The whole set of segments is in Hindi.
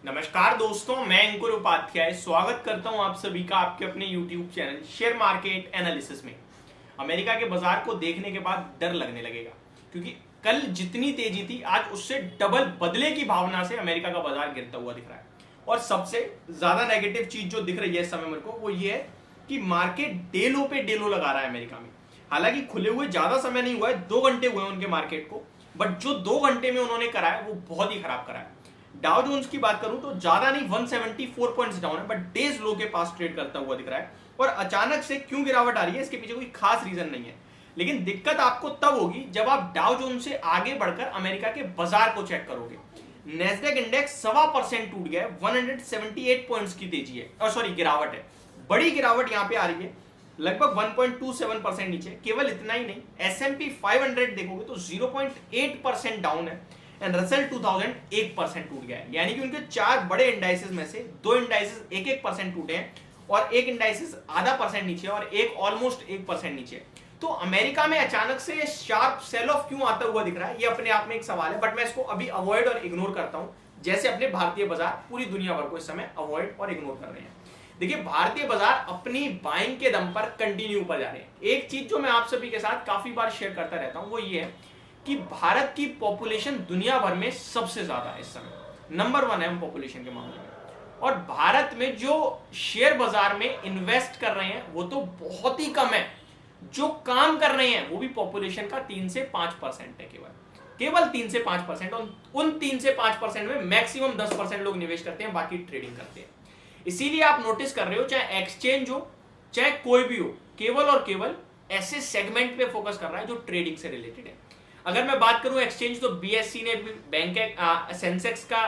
नमस्कार दोस्तों, मैं अंकुर उपाध्याय स्वागत करता हूं आप सभी का आपके अपने YouTube channel share market analysis में। अमेरिका के बाजार को देखने के बाद डर लगने लगेगा, क्योंकि कल जितनी तेजी थी आज उससे डबल बदले की भावना से अमेरिका का बाजार गिरता हुआ दिख रहा है। और सबसे ज्यादा नेगेटिव चीज जो दिख रही है इस समय मेरे को वो ये है कि मार्केट डे लो पे डे लो लगा रहा है अमेरिका में। हालांकि खुले हुए ज्यादा समय नहीं हुआ है, 2 घंटे हुए उनके मार्केट को, बट जो 2 घंटे में उन्होंने करा है वो बहुत ही खराब करा है। डाउ जोन्स की बात करूं तो ज्यादा नहीं 174 पॉइंट्स डाउन है, बट डेज लो के पास ट्रेड करता हुआ दिख रहा है। और अचानक से क्यों गिरावट आ रही है इसके पीछे कोई खास रीजन नहीं है, लेकिन दिक्कत आपको तब होगी जब आप डाउ जोन्स से आगे बढ़कर अमेरिका के बाजार को चेक करोगे। नेस्डेक इंडेक्स 1.25% टूट गया है, 178 पॉइंट्स की तेजी है, और सॉरी गिरावट है, बड़ी गिरावट यहां पे आ रही है, लगभग 1.27% नीचे। केवल इतना ही नहीं, S&P 500 देखोगे तो 0.8% डाउन है, एंड रसेल 2000 1% टूट गया है। यानी कि उनके 4 बड़े इंडाइसेस में से 2 इंडाइसेस 1% टूटे हैं, और एक इंडाइसेस आधा परसेंट नीचे और एक ऑलमोस्ट 1% नीचे। तो अमेरिका में अचानक से ये शार्प सेल ऑफ क्यों आता हुआ दिख रहा है, ये अपने आप में एक सवाल है, बट मैं इसको अभी अवॉइड और इग्नोर करता हूं, जैसे अपने भारतीय बाजार पूरी दुनिया भर को इस समय अवॉइड और इग्नोर कर रहे हैं। देखिए, भारतीय बाजार अपनी बाइंग के दम पर कंटिन्यू ऊपर जा रहे हैं। एक चीज जो मैं आप सभी के साथ काफी बार शेयर करता रहता हूं वो ये है कि भारत की पॉपुलेशन दुनिया भर में सबसे ज्यादा है, इस समय नंबर 1 है हम पॉपुलेशन के मामले में। और भारत में जो शेयर बाजार में इन्वेस्ट कर रहे हैं वो तो बहुत ही कम है, जो काम कर रहे हैं वो भी पॉपुलेशन का 3 से 5% है, केवल 3 से 5%। और उन 3 से 5% में मैक्सिमम 10% लोग निवेश करते हैं, बाकी ट्रेडिंग करते हैं। इसीलिए आप नोटिस कर रहे हो, चाहे एक्सचेंज हो चाहे कोई भी हो, केवल और केवल ऐसे सेगमेंट पे फोकस कर रहा है जो ट्रेडिंग से रिलेटेड है। अगर मैं बात करूं एक्सचेंज, तो बीएससी ने बैंक सेंसेक्स का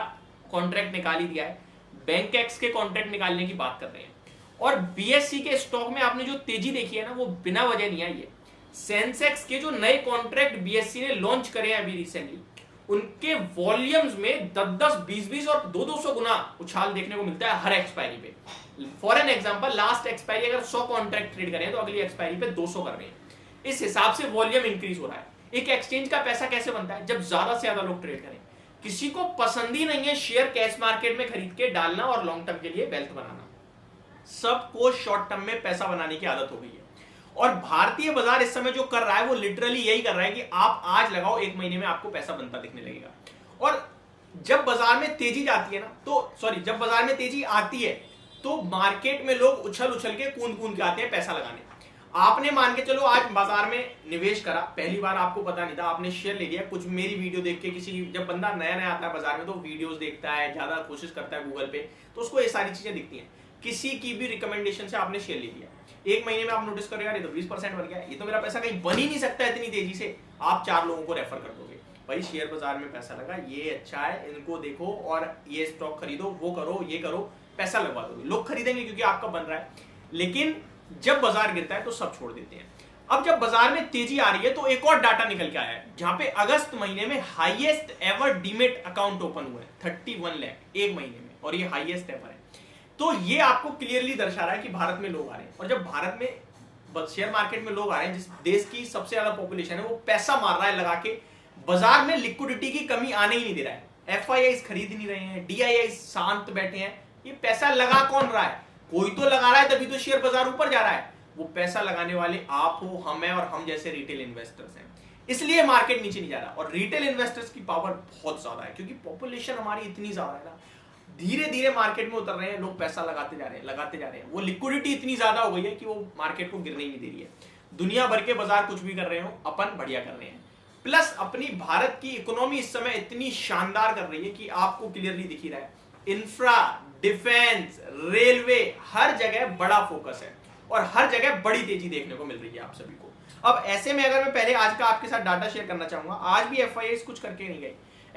कॉन्ट्रैक्ट निकाल ही दिया है, बैंक एक्स के कॉन्ट्रैक्ट निकालने की बात कर रहे हैं। और बीएससी के स्टॉक में आपने जो तेजी देखी है ना, वो बिना वजह नहीं आई है। सेंसेक्स के जो नए कॉन्ट्रैक्ट बीएससी ने लॉन्च करे हैं अभी रिसेंटली, उनके वॉल्यूम्स में 10-10, 20-20 और 200-200 गुना उछाल देखने को मिलता है हर एक्सपायरी पे। For an example, last expiry अगर 100 कॉन्ट्रैक्ट ट्रेड करें तो अगली एक्सपायरी पे 200 कर रहे हैं। इस हिसाब से वॉल्यूम इंक्रीज हो रहा है। एक एक्सचेंज का पैसा कैसे बनता है? जब ज्यादा से ज्यादा लोग ट्रेड करें। किसी को पसंद ही नहीं है शेयर कैश मार्केट में खरीद के डालना और लॉन्ग टर्म के लिए वेल्थ बनाना, सबको शॉर्ट टर्म में पैसा बनाने की आदत हो गई है। और भारतीय बाजार इस समय जो कर रहा है वो लिटरली यही कर रहा है कि आप आज लगाओ, 1 महीने में आपको पैसा बनता दिखने लगेगा। और जब बाजार में तेजी जाती है ना, तो जब बाजार में तेजी आती है तो मार्केट में लोग उछल उछल के कूद कूद के आते हैं पैसा लगाने। आपने मान के चलो आज बाजार में निवेश करा, पहली बार आपको पता नहीं था, आपने शेयर ले लिया, कुछ मेरी वीडियो देख के, किसी जब बंदा नया नया आता है बाजार में तो वीडियोस देखता है, ज्यादा कोशिश करता है गूगल पे, तो उसको ये सारी चीजें दिखती हैं। किसी की भी रिकमेंडेशन से आपने शेयर ले लिया, 1 महीने में आप नोटिस करोगे यार ये तो 20% बन गया, ये तो मेरा पैसा कहीं बन ही नहीं सकता इतनी तेजी से, आप 4 लोगों को रेफर कर दोगे, भाई शेयर बाजार में पैसा लगा, ये अच्छा है, इनको देखो और ये स्टॉक खरीदो, वो करो, ये करो, पैसा लगवा दोगे। लोग खरीदेंगे क्योंकि आपका बन रहा है। लेकिन जब बाजार गिरता है तो सब छोड़ देते हैं। अब जब बाजार में तेजी आ रही है तो एक और डाटा निकल के आया है, जहां पे अगस्त महीने में highest ever demat account open हुए 31 लाख एक महीने में, और ये हाईएस्ट एवर है। तो ये आपको क्लियरली दर्शा रहा है कि भारत में लोग आ रहे हैं। और जब भारत में शेयर मार्केट में लोग आ रहे हैं, जिस देश की सबसे ज्यादा पॉपुलेशन है, वो पैसा मार रहा है लगा के, बाजार में लिक्विडिटी की कमी आने ही नहीं दे रहा है। FIIs खरीद नहीं रहे हैं, DIIs शांत बैठे हैं। ये पैसा लगा कौन रहा है? कोई तो लगा रहा है, तभी तो शेयर बाजार ऊपर जा रहा है। वो पैसा लगाने वाले आप हो, हम हैं, और हम जैसे रिटेल इन्वेस्टर्स हैं। इसलिए मार्केट नीचे नहीं जा रहा। और रिटेल इन्वेस्टर्स की पावर बहुत ज्यादा है, क्योंकि पॉपुलेशन हमारी इतनी ज्यादा है ना, धीरे धीरे मार्केट में उतर रहे हैं लोग, पैसा लगाते जा रहे हैं। वो लिक्विडिटी इतनी ज्यादा हो गई है कि वो मार्केट को गिरने ही नहीं दे रही है। दुनिया भर के बाजार कुछ भी कर रहे हो, अपन बढ़िया कर रहे हैं। प्लस अपनी भारत की इकोनॉमी इस समय इतनी शानदार कर रही है कि आपको क्लियरली दिख ही रहा है, इंफ्रा, डिफेंस, रेलवे, हर जगह बड़ा फोकस है और हर जगह बड़ी तेजी देखने को मिल रही है आप सभी को। अब ऐसे में अगर मैं पहले आज का आपके साथ डाटा शेयर करना चाहूंगा, आज भी FIIs कुछ करके नहीं गए।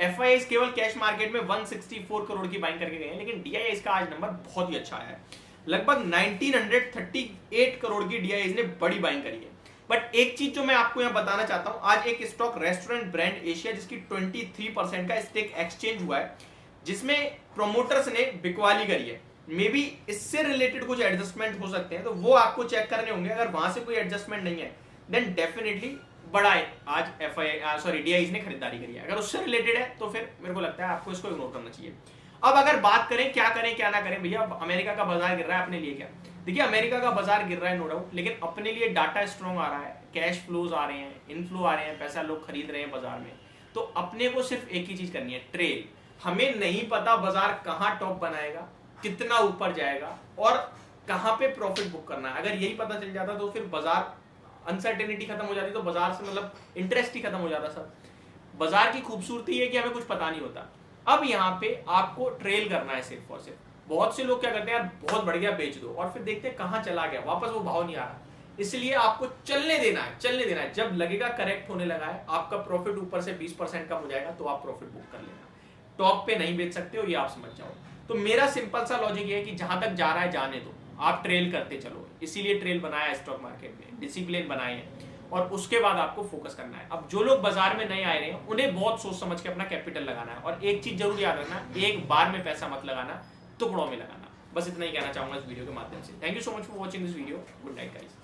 FIIs केवल कैश मार्केट में 164 करोड़ की बाइंग करके गए हैं, लेकिन DIIs का आज नंबर बहुत ही अच्छा आया है। लगभग 1938 करोड़ की DIIs ने बड़ी बाइंग करी है। बट एक चीज जो मैं आपको यहां बताना चाहता हूं, आज एक स्टॉक रेस्टोरेंट ब्रांड एशिया, जिसकी 23% का स्टेक एक्सचेंज हुआ है, जिसमें प्रोमोटर्स ने बिकवाली करी है। मे बी इससे रिलेटेड कुछ एडजस्टमेंट हो सकते हैं, तो वो आपको चेक करने होंगे। अगर वहां से कोई एडजस्टमेंट नहीं है देन डेफिनेटली बड़ा है आज DIIs ने खरीदारी करी है। अगर उससे रिलेटेड है तो फिर मेरे को लगता है आपको इसको इग्नोर करना चाहिए। अब अगर बात करें क्या करें क्या ना करें भैया, अमेरिका का बाजार गिर रहा है, अपने लिए क्या? देखिए अमेरिका का बाजार गिर रहा है नो डाउट, लेकिन अपने लिए डाटा स्ट्रॉन्ग आ रहा है, कैश फ्लोज आ रहे हैं, इनफ्लो आ रहे हैं, पैसा लोग खरीद रहे हैं बाजार में। तो अपने को सिर्फ एक ही चीज करनी है, ट्रेल। हमें नहीं पता बाजार कहाँ टॉप बनाएगा, कितना ऊपर जाएगा और कहाँ पे प्रॉफिट बुक करना है। अगर यही पता चल जाता तो फिर बाजार अनसर्टेनिटी खत्म हो जाती, तो बाजार से मतलब इंटरेस्ट ही खत्म हो जाता सब। बाजार की खूबसूरती है कि हमें कुछ पता नहीं होता। अब यहाँ पे आपको ट्रेल करना है सिर्फ और सिर्फ। बहुत से लोग क्या करते हैं, यार बहुत बढ़ गया बेच दो, और फिर देखते हैं कहाँ चला गया, वापस वो भाव नहीं आ रहा। इसलिए आपको चलने देना है, चलने देना है। जब लगेगा करेक्ट होने लगा है, आपका प्रॉफिट ऊपर से 20% कम हो जाएगा, तो आप प्रॉफिट बुक कर लेना। टॉप पे नहीं बेच सकते हो, ये आप समझ जाओ। तो मेरा सिंपल सा लॉजिक ये है कि जहां तक जा रहा है जाने दो, आप ट्रेल करते चलो। इसीलिए ट्रेल बनाया स्टॉक मार्केट में, डिसिप्लिन बनाए हैं, और उसके बाद आपको फोकस करना है। अब जो लोग बाजार में नए आए रहे हैं, उन्हें बहुत सोच समझ के अपना कैपिटल लगाना है। और एक चीज जरूर याद रखना, एक बार में पैसा मत लगाना, टुकड़ों में लगाना। बस इतना ही कहना चाहूंगा इस वीडियो के माध्यम से। Thank you so much for watching this video. Good night guys.